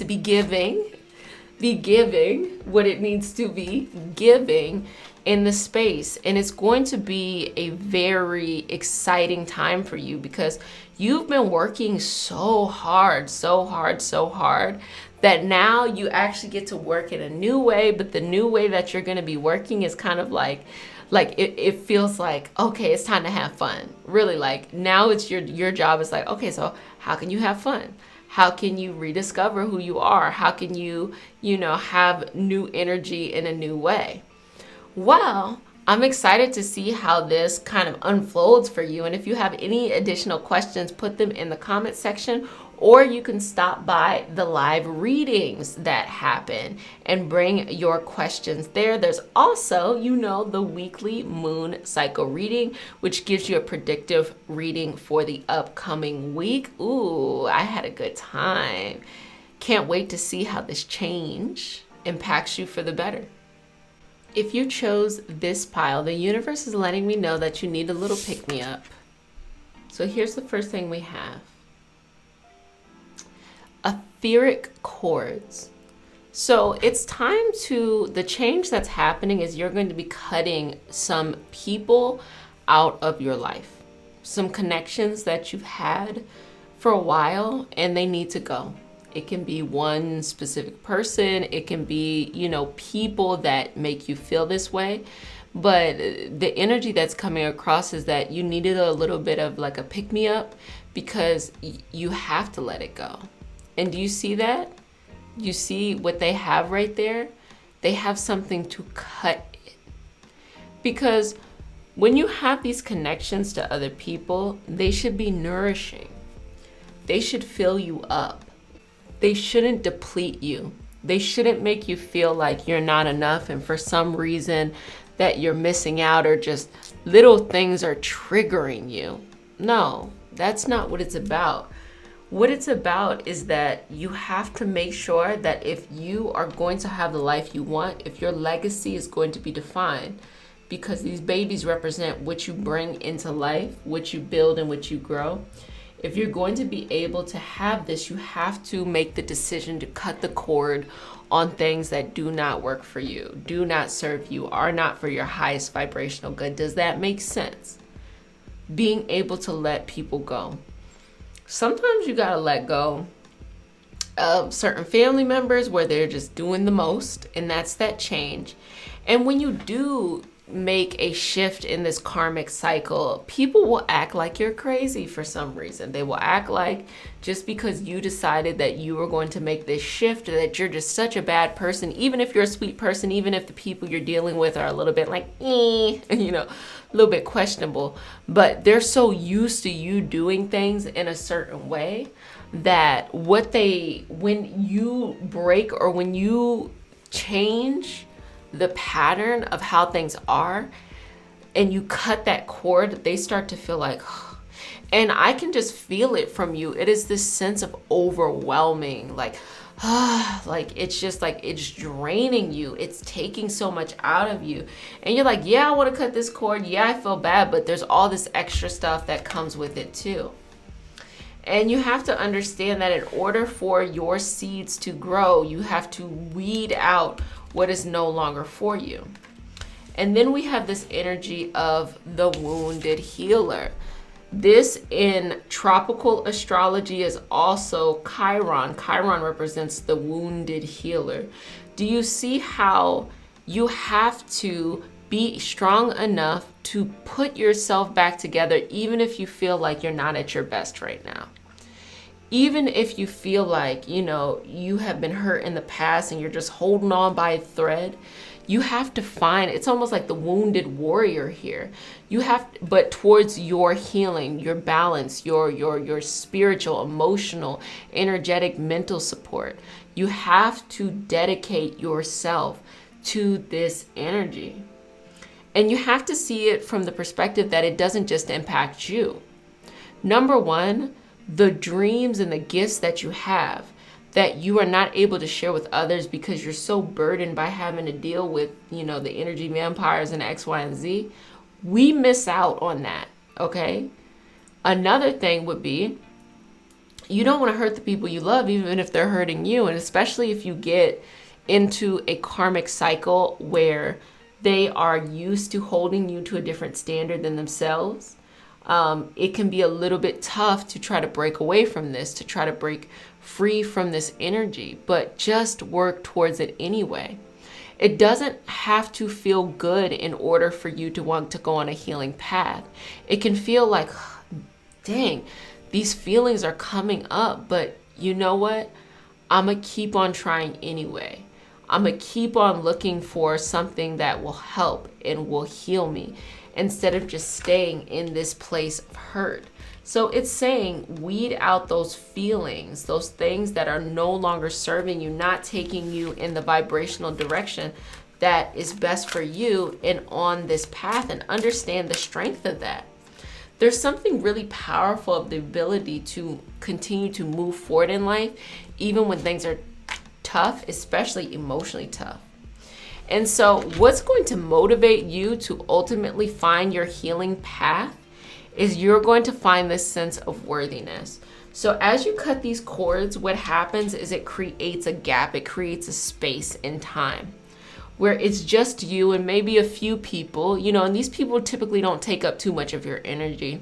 be giving what it needs to be giving in the space. And it's going to be a very exciting time for you because you've been working so hard that now you actually get to work in a new way. But the new way that you're going to be working is kind of like it feels like, okay, it's time to have fun. Really, like now it's your job is like, okay, so how can you have fun? How can you rediscover who you are? How can you have new energy in a new way? Well, I'm excited to see how this kind of unfolds for you. And if you have any additional questions, put them in the comment section, or you can stop by the live readings that happen and bring your questions there. There's also, the weekly moon cycle reading, which gives you a predictive reading for the upcoming week. Ooh, I had a good time. Can't wait to see how this change impacts you for the better. If you chose this pile, the universe is letting me know that you need a little pick-me-up. So here's the first thing we have. Etheric cords. So it's time the change that's happening is you're going to be cutting some people out of your life. Some connections that you've had for a while and they need to go. It can be one specific person. It can be, people that make you feel this way. But the energy that's coming across is that you needed a little bit of like a pick-me-up because you have to let it go. And do you see that? You see what they have right there? They have something to cut it. Because when you have these connections to other people, they should be nourishing. They should fill you up. They shouldn't deplete you. They shouldn't make you feel like you're not enough and for some reason that you're missing out or just little things are triggering you. No, that's not what it's about. What it's about is that you have to make sure that if you are going to have the life you want, if your legacy is going to be defined, because these babies represent what you bring into life, what you build and what you grow. If you're going to be able to have this, you have to make the decision to cut the cord on things that do not work for you, do not serve you, are not for your highest vibrational good. Does that make sense? Being able to let people go. Sometimes you gotta let go of certain family members where they're just doing the most, and that's that change. And when you do make a shift in this karmic cycle, people will act like you're crazy for some reason. They will act like just because you decided that you were going to make this shift, that you're just such a bad person, even if you're a sweet person, even if the people you're dealing with are a little bit like, a little bit questionable, but they're so used to you doing things in a certain way that when you break or when you change the pattern of how things are and you cut that cord, they start to feel like, and I can just feel it from you. It is this sense of overwhelming, like it's just like it's draining you. It's taking so much out of you. And you're like, yeah, I want to cut this cord. Yeah, I feel bad, but there's all this extra stuff that comes with it too. And you have to understand that in order for your seeds to grow, you have to weed out what is no longer for you. And then we have this energy of the wounded healer. This in tropical astrology is also Chiron. Chiron represents the wounded healer. Do you see how you have to be strong enough to put yourself back together, even if you feel like you're not at your best right now? Even if you feel like, you have been hurt in the past and you're just holding on by a thread, you have to find, it's almost like the wounded warrior here. But towards your healing, your balance, your spiritual, emotional, energetic, mental support, you have to dedicate yourself to this energy. And you have to see it from the perspective that it doesn't just impact you. Number one, the dreams and the gifts that you have that you are not able to share with others because you're so burdened by having to deal with, the energy vampires and X, Y, and Z. We miss out on that, okay? Another thing would be, you don't want to hurt the people you love, even if they're hurting you. And especially if you get into a karmic cycle where they are used to holding you to a different standard than themselves. It can be a little bit tough to try to break away from this, to try to break free from this energy, but just work towards it anyway. It doesn't have to feel good in order for you to want to go on a healing path. It can feel like, dang, these feelings are coming up, but you know what? I'm going to keep on trying anyway. I'm going to keep on looking for something that will help and will heal me instead of just staying in this place of hurt. So it's saying weed out those feelings, those things that are no longer serving you, not taking you in the vibrational direction that is best for you and on this path, and understand the strength of that. There's something really powerful of the ability to continue to move forward in life, even when things are tough, especially emotionally tough. And so what's going to motivate you to ultimately find your healing path is you're going to find this sense of worthiness. So as you cut these cords, what happens is it creates a gap, it creates a space in time where it's just you and maybe a few people, and these people typically don't take up too much of your energy.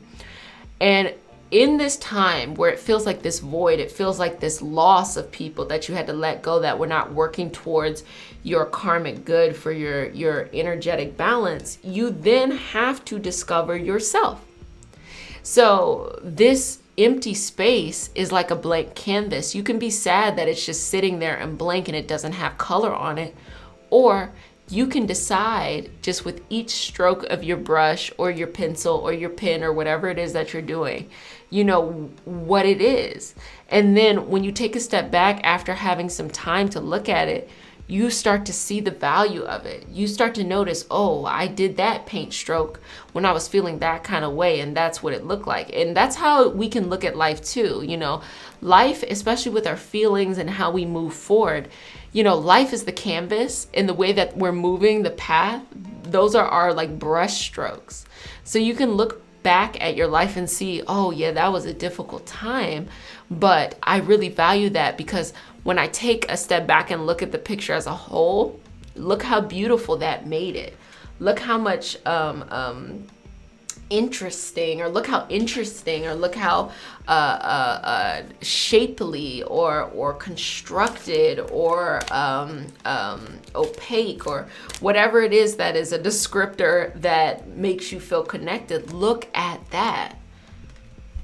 And in this time where it feels like this void, it feels like this loss of people that you had to let go, that were not working towards your karmic good for your energetic balance, you then have to discover yourself. So this empty space is like a blank canvas. You can be sad that it's just sitting there and blank and it doesn't have color on it. Or you can decide just with each stroke of your brush or your pencil or your pen or whatever it is that you're doing, what it is. And then when you take a step back after having some time to look at it, you start to see the value of it. You start to notice, oh, I did that paint stroke when I was feeling that kind of way, and that's what it looked like. And that's how we can look at life too. Life, especially with our feelings and how we move forward, life is the canvas, and the way that we're moving the path, those are our like brush strokes. So you can look back at your life and see, oh yeah, that was a difficult time, but I really value that because when I take a step back and look at the picture as a whole, look how beautiful that made it. Look how much interesting, or look how shapely or constructed or opaque, or whatever it is that is a descriptor that makes you feel connected. Look at that.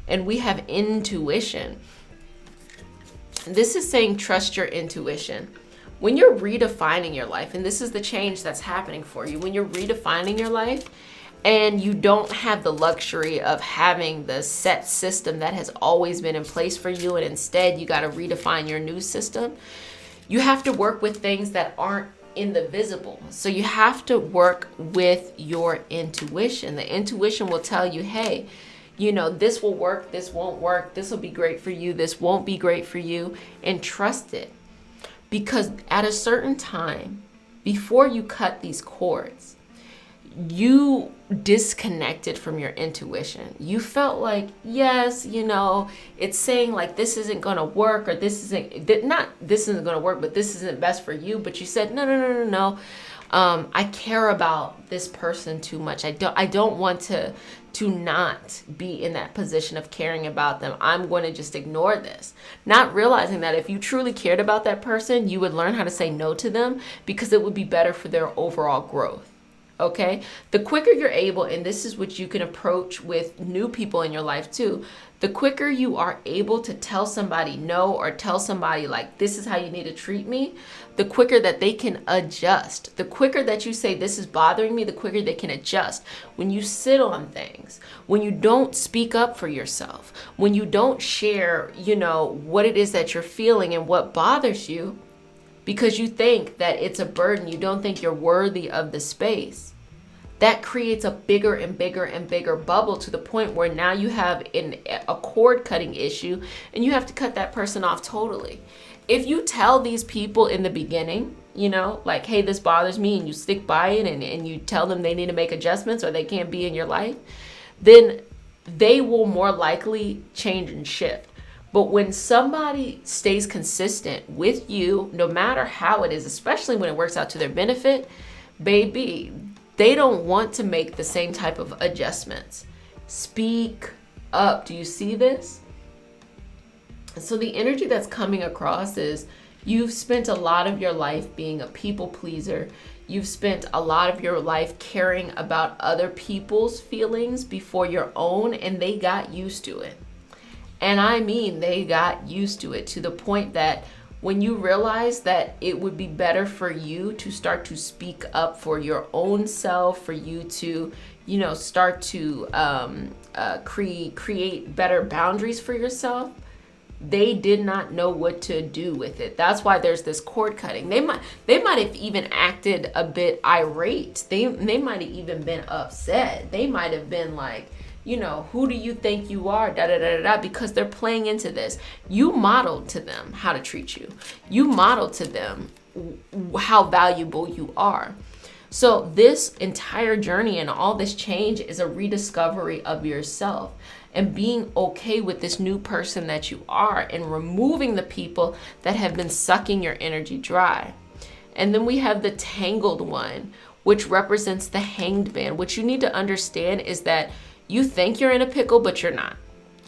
And we have intuition. This is saying trust your intuition. When you're redefining your life, and this is the change that's happening for you, when you're redefining your life and you don't have the luxury of having the set system that has always been in place for you, and instead you got to redefine your new system, you have to work with things that aren't in the visible. So you have to work with your intuition. The intuition will tell you, hey, this will work, this won't work, this will be great for you, this won't be great for you, and trust it. Because at a certain time, before you cut these cords, you disconnected from your intuition. You felt like, yes, it's saying like this isn't going to work, or this isn't going to work, but this isn't best for you. But you said, no. I care about this person too much. I don't want to not be in that position of caring about them. I'm going to just ignore this. Not realizing that if you truly cared about that person, you would learn how to say no to them, because it would be better for their overall growth. Okay? The quicker you're able, and this is what you can approach with new people in your life too, the quicker you are able to tell somebody no, or tell somebody like, this is how you need to treat me, the quicker that they can adjust. The quicker that you say, this is bothering me, the quicker they can adjust. When you sit on things, when you don't speak up for yourself, when you don't share, what it is that you're feeling and what bothers you, because you think that it's a burden, you don't think you're worthy of the space, that creates a bigger and bigger and bigger bubble, to the point where now you have a cord cutting issue and you have to cut that person off totally. If you tell these people in the beginning, like, hey, this bothers me, and you stick by it, and you tell them they need to make adjustments or they can't be in your life, then they will more likely change and shift. But when somebody stays consistent with you, no matter how it is, especially when it works out to their benefit, baby, they don't want to make the same type of adjustments. Speak up. Do you see this? So the energy that's coming across is you've spent a lot of your life being a people pleaser. You've spent a lot of your life caring about other people's feelings before your own, and they got used to it. And I mean, they got used to it, to the point that when you realize that it would be better for you to start to speak up for your own self, for you to, start to create better boundaries for yourself, they did not know what to do with it. That's why there's this cord cutting. They might have even acted a bit irate. They might have even been upset. They might have been like, who do you think you are? Da da da da. Because they're playing into this. You modeled to them how to treat you. You modeled to them how valuable you are. So this entire journey and all this change is a rediscovery of yourself and being okay with this new person that you are and removing the people that have been sucking your energy dry. And then we have the tangled one, which represents the hanged man. What you need to understand is that you think you're in a pickle, but you're not.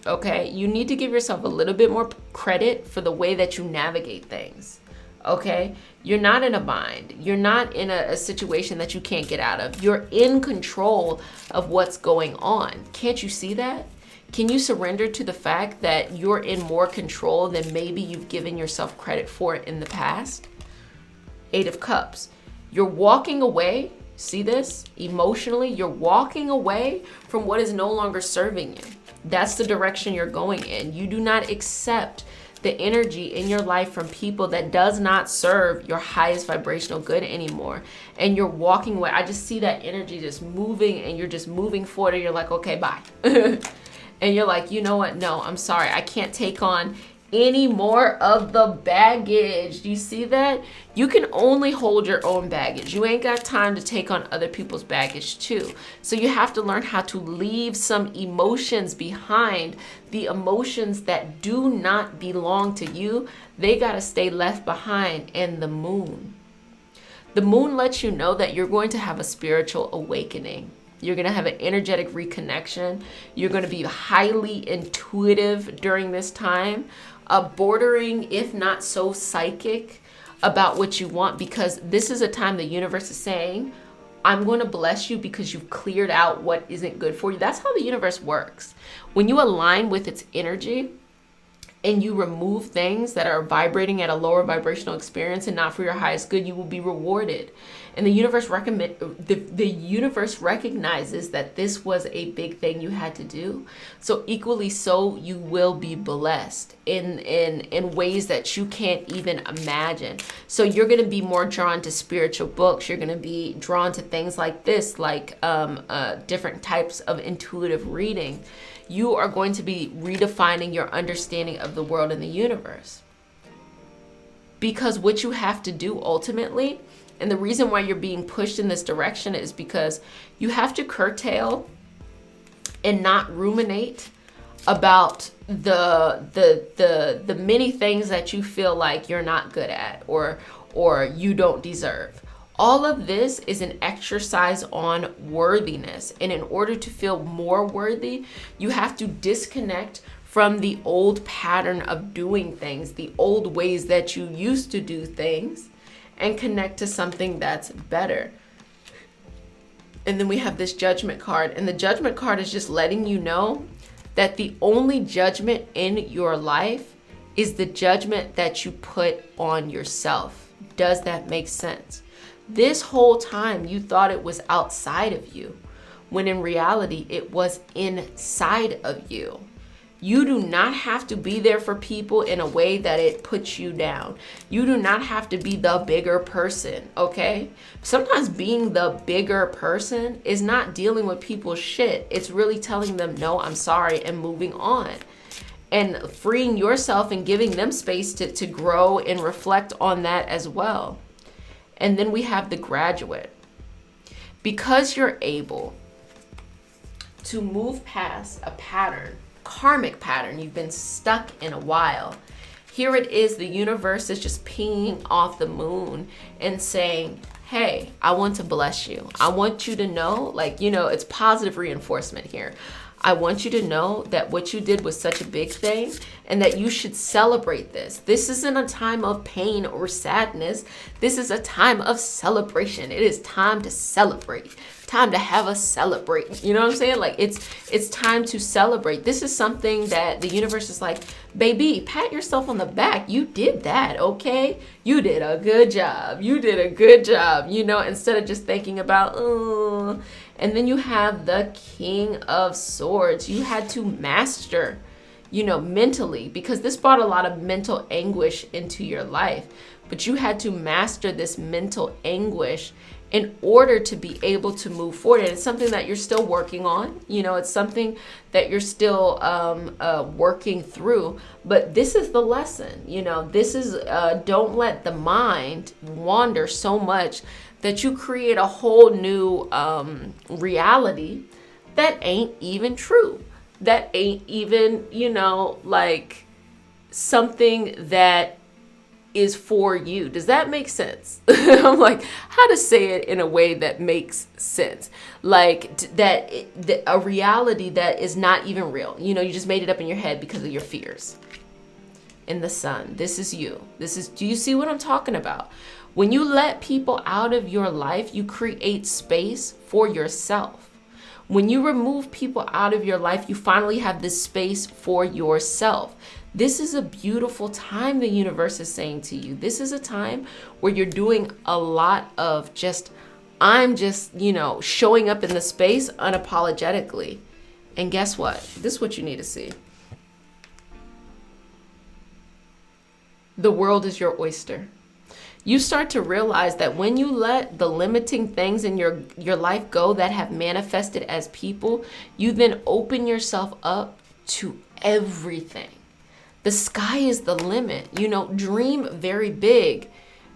Okay? You need to give yourself a little bit more credit for the way that you navigate things. Okay? You're not in a bind. You're not in a situation that you can't get out of. You're in control of what's going on. Can't you see that? Can you surrender to the fact that you're in more control than maybe you've given yourself credit for in the past? 8 of Cups. You're walking away. See this? Emotionally, you're walking away from what is no longer serving you. That's the direction you're going in. You do not accept the energy in your life from people that does not serve your highest vibrational good anymore. And you're walking away. I just see that energy just moving and you're just moving forward and you're like, okay, bye. And you're like, you know what? No, I'm sorry. I can't take on any more of the baggage. Do you see that? You can only hold your own baggage. You ain't got time to take on other people's baggage too. So you have to learn how to leave some emotions behind. The emotions that do not belong to you, they got to stay left behind. And the moon. The moon lets you know that you're going to have a spiritual awakening. You're going to have an energetic reconnection. You're going to be highly intuitive during this time, bordering, if not so psychic, about what you want, because this is a time the universe is saying, I'm going to bless you because you've cleared out what isn't good for you. That's how the universe works. When you align with its energy and you remove things that are vibrating at a lower vibrational experience and not for your highest good, you will be rewarded. And the universe the universe recognizes that this was a big thing you had to do. So equally so, you will be blessed in ways that you can't even imagine. So you're going to be more drawn to spiritual books. You're going to be drawn to things like this, like different types of intuitive reading. You are going to be redefining your understanding of the world and the universe. Because what you have to do ultimately, and the reason why you're being pushed in this direction, is because you have to curtail and not ruminate about the many things that you feel like you're not good at or you don't deserve. All of this is an exercise on worthiness. And in order to feel more worthy, you have to disconnect from the old pattern of doing things, the old ways that you used to do things, and connect to something that's better. And then we have this Judgment card. And the Judgment card is just letting you know that the only judgment in your life is the judgment that you put on yourself. Does that make sense? This whole time you thought it was outside of you, when in reality it was inside of you. You do not have to be there for people in a way that it puts you down. You do not have to be the bigger person, okay? Sometimes being the bigger person is not dealing with people's shit. It's really telling them, no, I'm sorry, and moving on. And freeing yourself and giving them space to grow and reflect on that as well. And then we have the Graduate. Because you're able to move past a pattern, karmic pattern you've been stuck in a while, here it is, the universe is just pinging off the moon and saying, hey, I want to bless you. I want you to know, it's positive reinforcement here. I want you to know that what you did was such a big thing and that you should celebrate this. This isn't a time of pain or sadness. This is a time of celebration. It is time to celebrate. time to have a celebrate. You know what I'm saying? Like it's time to celebrate. This is something that the universe is like, baby, pat yourself on the back. You did that, okay? You did a good job. You did a good job, you know, instead of just thinking about, oh. And then you have the King of Swords. You had to master, you know, mentally, because this brought a lot of mental anguish into your life. But you had to master this mental anguish in order to be able to move forward. And it's something that you're still working on. You know, it's something that you're still working through. But this is the lesson. You know, this is don't let the mind wander so much that you create a whole new reality that ain't even true. That ain't even, you know, like something that is for you. Does that make sense? I'm like, how to say it in a way that makes sense. Like that a reality that is not even real. You know, you just made it up in your head because of your fears. In the Sun, this is you. Do you see what I'm talking about? When you let people out of your life, you create space for yourself. When you remove people out of your life, you finally have this space for yourself. This is a beautiful time, the universe is saying to you. This is a time where you're doing a lot of I'm just, you know, showing up in the space unapologetically. And guess what? This is what you need to see. The world is your oyster. You start to realize that when you let the limiting things in your life go that have manifested as people, you then open yourself up to everything. The sky is the limit. You know, dream very big,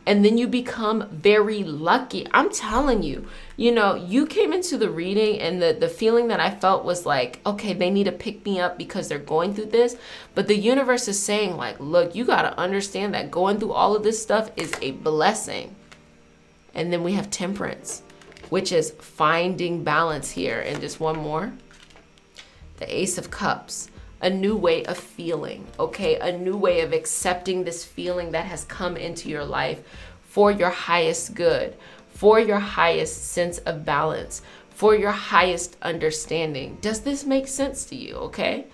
and then you become very lucky. I'm telling you, you know, you came into the reading and the feeling that I felt was like, okay, they need to pick me up because they're going through this. But the universe is saying like, look, you got to understand that going through all of this stuff is a blessing. And then we have Temperance, which is finding balance here. And just one more, the Ace of Cups. A new way of feeling, okay? A new way of accepting this feeling that has come into your life for your highest good, for your highest sense of balance, for your highest understanding. Does this make sense to you, okay?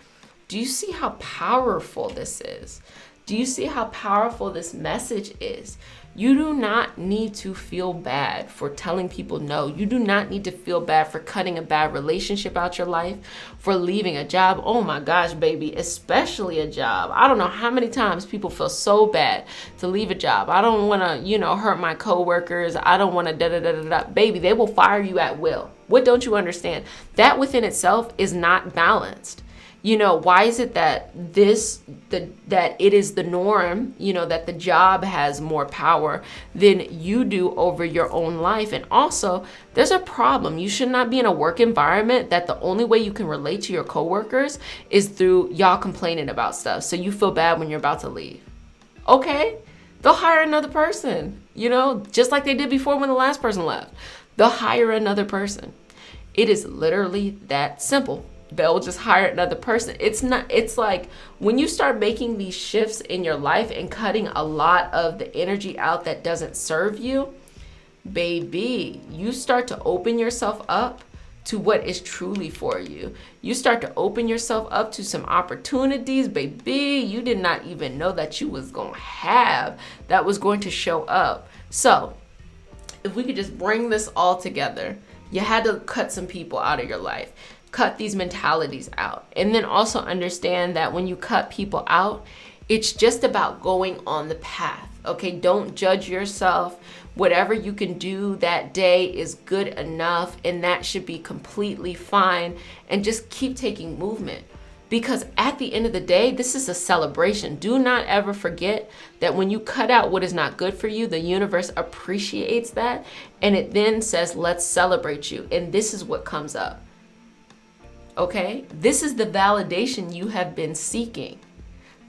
Do you see how powerful this is? Do you see how powerful this message is? You do not need to feel bad for telling people no. You do not need to feel bad for cutting a bad relationship out your life, for leaving a job. Oh my gosh, baby, especially a job. I don't know how many times people feel so bad to leave a job. I don't want to, you know, hurt my coworkers. I don't want to da-da-da-da-da. Baby, they will fire you at will. What don't you understand? That within itself is not balanced. You know, why is it that that it is the norm, you know, that the job has more power than you do over your own life? And also, there's a problem. You should not be in a work environment that the only way you can relate to your coworkers is through y'all complaining about stuff. So you feel bad when you're about to leave. Okay, they'll hire another person, you know, just like they did before when the last person left. They'll hire another person. It is literally that simple. They'll just hire another person. It's like when you start making these shifts in your life and cutting a lot of the energy out that doesn't serve you, baby, you start to open yourself up to what is truly for you. You start to open yourself up to some opportunities, baby, you did not even know that you was going to have, that was going to show up. So if we could just bring this all together, you had to cut some people out of your life. Cut these mentalities out. And then also understand that when you cut people out, it's just about going on the path. Okay, don't judge yourself. Whatever you can do that day is good enough, and that should be completely fine. And just keep taking movement. Because at the end of the day, this is a celebration. Do not ever forget that when you cut out what is not good for you, the universe appreciates that. And it then says, let's celebrate you. And this is what comes up. Okay, this is the validation you have been seeking.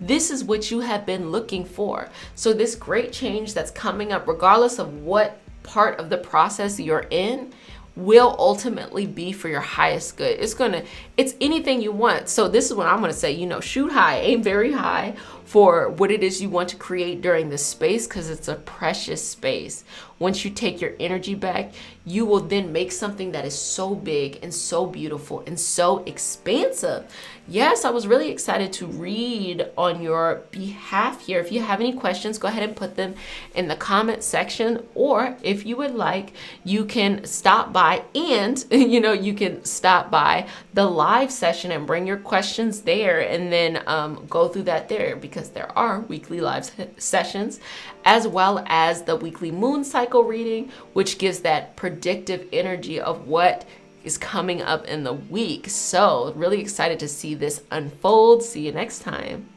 This is what you have been looking for. So this great change that's coming up, regardless of what part of the process you're in, will ultimately be for your highest good. It's anything you want. So this is what I'm going to say, you know, shoot high, aim very high for what it is you want to create during this space, because it's a precious space. Once you take your energy back, you will then make something that is so big and so beautiful and so expansive. Yes, I was really excited to read on your behalf here. If you have any questions, go ahead and put them in the comment section, or if you would like, you can stop by and you can stop by the live session and bring your questions there, and then go through that there, because there are weekly live sessions, as well as the weekly moon cycle reading, which gives that predictive energy of what is coming up in the week. So really excited to see this unfold. See you next time.